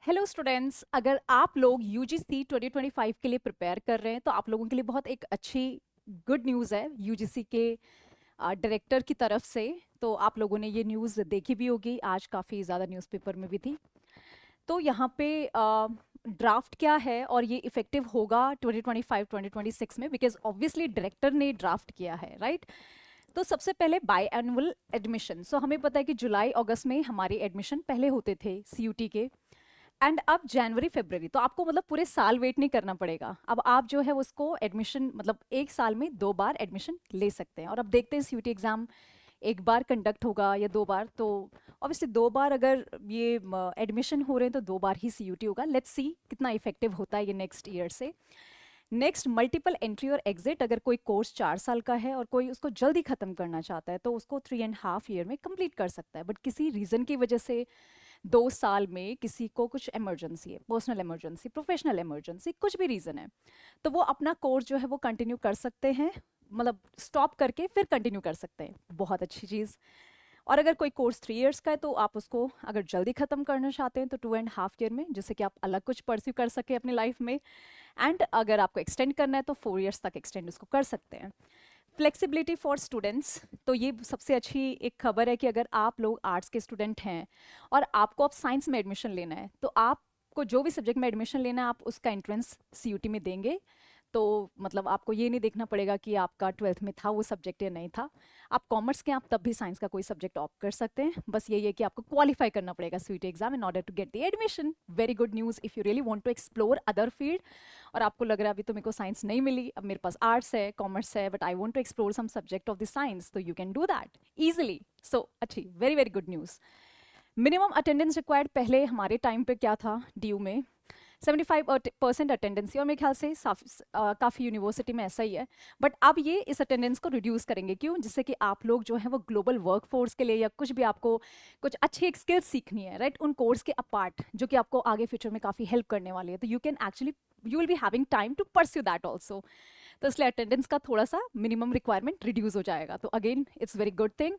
Hello students, अगर आप लोग यूजीसी 2025 के लिए प्रिपेयर कर रहे हैं तो आप लोगों के लिए बहुत एक अच्छी गुड न्यूज़ है यूजीसी के डायरेक्टर की तरफ से। तो आप लोगों ने ये न्यूज़ देखी भी होगी, आज काफ़ी ज़्यादा न्यूज़पेपर में भी थी। तो यहाँ पे ड्राफ्ट क्या है और ये इफेक्टिव होगा 2025-2026 में, बिकॉज ऑब्वियसली डायरेक्टर ने ड्राफ्ट किया है, राइट। तो सबसे पहले बाई एनुअल एडमिशन। सो हमें पता है कि जुलाई अगस्त में हमारे एडमिशन पहले होते थे सीयूटी के, एंड अब जनवरी फरवरी, तो आपको मतलब पूरे साल वेट नहीं करना पड़ेगा। अब आप जो है उसको एडमिशन मतलब एक साल में 2 बार एडमिशन ले सकते हैं। और अब देखते हैं सीयूटी एग्जाम एक बार कंडक्ट होगा या 2 बार। तो ऑब्वियसली 2 बार अगर ये एडमिशन हो रहे हैं तो 2 बार ही सीयूटी होगा। लेट्स सी कितना इफेक्टिव होता है ये नेक्स्ट ईयर से। नेक्स्ट, मल्टीपल एंट्री और एग्जिट। अगर कोई कोर्स 4 साल का है और कोई उसको जल्दी खत्म करना चाहता है तो उसको 3.5 ईयर में कंप्लीट कर सकता है। बट किसी रीजन की वजह से 2 साल में किसी को कुछ इमरजेंसी है, पर्सनल इमरजेंसी, प्रोफेशनल इमरजेंसी, कुछ भी रीज़न है, तो वो अपना कोर्स जो है वो कंटिन्यू कर सकते हैं। मतलब स्टॉप करके फिर कंटिन्यू कर सकते हैं, बहुत अच्छी चीज़। और अगर कोई कोर्स 3 इयर्स का है तो आप उसको अगर जल्दी ख़त्म करना चाहते हैं तो 2.5 ईयर में, जिससे कि आप अलग कुछ परस्यू कर सके अपनी लाइफ में। एंड अगर आपको एक्सटेंड करना है तो 4 इयर्स तक एक्सटेंड उसको कर सकते हैं। फ्लेक्सिबिलिटी फॉर स्टूडेंट्स, तो ये सबसे अच्छी एक खबर है कि अगर आप लोग आर्ट्स के स्टूडेंट हैं और आपको अब साइंस में एडमिशन लेना है तो आपको जो भी सब्जेक्ट में एडमिशन लेना है आप उसका एंट्रेंस सीयूटी में देंगे। तो मतलब आपको ये नहीं देखना पड़ेगा कि आपका 12th में था वो सब्जेक्ट या नहीं था। आप कॉमर्स के, आप तब भी साइंस का कोई सब्जेक्ट ऑप्ट कर सकते हैं। बस यही है कि आपको क्वालिफाई करना पड़ेगा CUET exam in order to get the admission. Very good news if you really want to explore other field. और आपको लग रहा है अभी तो मेरे को साइंस नहीं मिली, अब मेरे पास आर्ट्स है, कॉमर्स है, but I want to explore some subject of the science, तो you can do that easily. So अच्छी, very very good news. Minimum attendance required, पहले हमारे टाइम पे क्या था ड्यू में 75% अटेंडेंस थी, और मेरे ख्याल से काफ़ी यूनिवर्सिटी में ऐसा ही है। बट अब ये इस अटेंडेंस को रिड्यूस करेंगे, क्यों? जिससे कि आप लोग जो है वो ग्लोबल वर्कफोर्स के लिए या कुछ भी आपको कुछ अच्छी एक स्किल्स सीखनी है, राइट, उन कोर्स के अपार्ट जो कि आपको आगे फ्यूचर में काफ़ी हेल्प करने वाली है, तो you can actually you will be having time to pursue that also. तो इसलिए अटेंडेंस का थोड़ा सा मिनिमम रिक्वायरमेंट रिड्यूस हो जाएगा, तो again it's very good thing.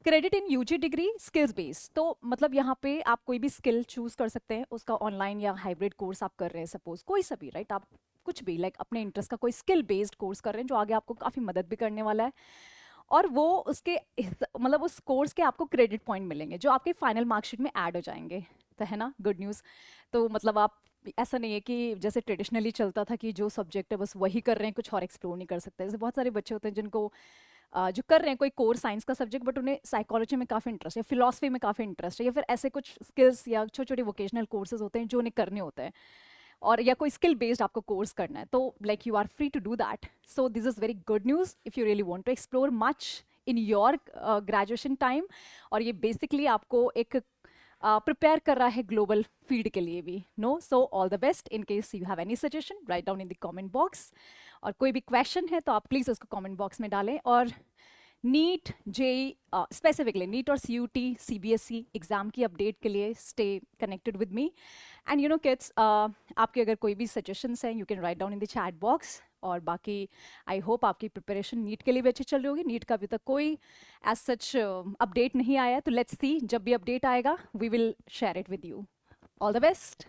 Credit in UG degree skills base, तो मतलब यहाँ पे आप कोई भी स्किल चूज कर सकते हैं, उसका ऑनलाइन या हाइब्रिड कोर्स आप कर रहे हैं, सपोज कोई सा भी, राइट, आप कुछ भी लाइक अपने इंटरेस्ट का कोई स्किल बेस्ड कोर्स कर रहे हैं जो आगे आपको काफ़ी मदद भी करने वाला है। और वो उसके मतलब उस कोर्स के आपको क्रेडिट पॉइंट मिलेंगे जो आपके फाइनल मार्कशीट में ऐड हो जाएंगे। तो है ना गुड न्यूज़। तो मतलब आप, ऐसा नहीं है कि जैसे ट्रेडिशनली चलता था कि जो सब्जेक्ट है बस वही कर रहे हैं, कुछ और एक्सप्लोर नहीं कर सकते। जैसे बहुत सारे बच्चे होते हैं जिनको जो कर रहे हैं कोई कोर्स साइंस का सब्जेक्ट, बट उन्हें साइकोलॉजी में काफ़ी इंटरेस्ट है, फिलॉसफी में काफ़ी इंटरेस्ट है, या फिर ऐसे कुछ स्किल्स या छोटे छोटे वोकेशनल कोर्सेज होते हैं जो उन्हें करने होते हैं, और या कोई स्किल बेस्ड आपको कोर्स करना है, तो like you are free to do that. So this is very good news if you really want to explore much in your graduation time. और ये बेसिकली आपको एक प्रिपेयर कर रहा है ग्लोबल फील्ड के लिए भी। No, so all the best. In case you have any suggestion, write down in the comment box. और कोई भी क्वेश्चन है तो आप प्लीज़ उसको कमेंट बॉक्स में डालें। और नीट, जेई, स्पेसिफिकली नीट और सीयूटी सीबीएसई एग्जाम की अपडेट के लिए stay connected with me. And you know kids, आपके अगर कोई भी सजेशंस हैं you can write down in the chat box. और बाकी आई होप आपकी प्रिपरेशन नीट के लिए भी अच्छी चल रही होगी। नीट का अभी तक कोई एज सच अपडेट नहीं आया है, तो लेट्स सी, जब भी अपडेट आएगा we will share it with you. All the best.